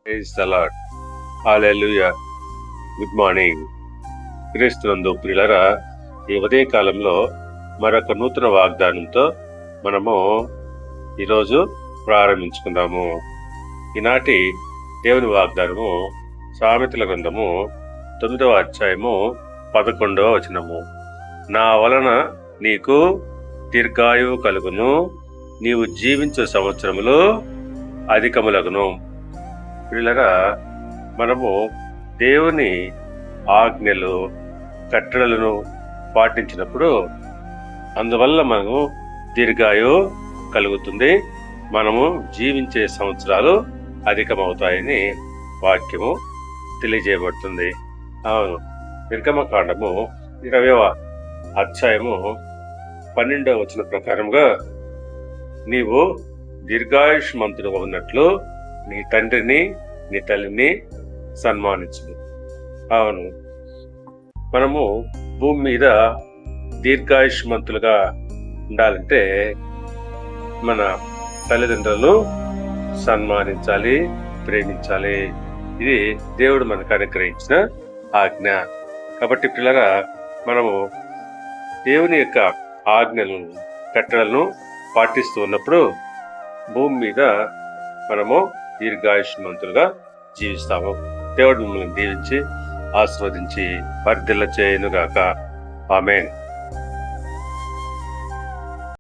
Praise the lord. Hallelujah. Good morning. క్రీస్తునందు ప్రియులారా, ఈ ఉదయ కాలంలో మరొక నూతన వాగ్దానంతో మనము ఈరోజు ప్రారంభించుకుందాము. ఈనాటి దేవుని వాగ్దానము సామెతల గ్రంథము 9వ అధ్యాయము 11వ వచనము. నా వలన నీకు దీర్ఘాయువు కలుగును, నీవు జీవించు సంవత్సరములు అధికములగును. పిల్లరా, మనము దేవుని ఆజ్ఞలు కట్టడలను పాటించినప్పుడు అందువల్ల మనము దీర్ఘాయువు కలుగుతుంది, మనము జీవించే సంవత్సరాలు అధికమవుతాయని వాక్యము తెలియజేయబడుతుంది. అవును, నిర్గమకాండము 20వ అధ్యాయము 12వ వచనం ప్రకారంగా నీవు దీర్ఘాయుష్మంతుడుగా ఉన్నట్లు నీ తండ్రిని నీ తల్లిని సన్మానించు. అవును, మనము భూమి మీద దీర్ఘాయుష్మంతులుగా ఉండాలంటే మన తల్లిదండ్రులను సన్మానించాలి, ప్రేమించాలి. ఇది దేవుడు మనకు అనుగ్రహించిన ఆజ్ఞ. కాబట్టి పిల్లరా, మనము దేవుని యొక్క ఆజ్ఞలను కట్టడలను పాటిస్తూ ఉన్నప్పుడు భూమి మీద మనము దీర్ఘాయుష్మంతులుగా జీవిస్తాము. దేవుడు మిమ్మల్ని దీవించి ఆశీర్వదించి వర్ధిల్ల చేయునుగాక. ఆమేన్.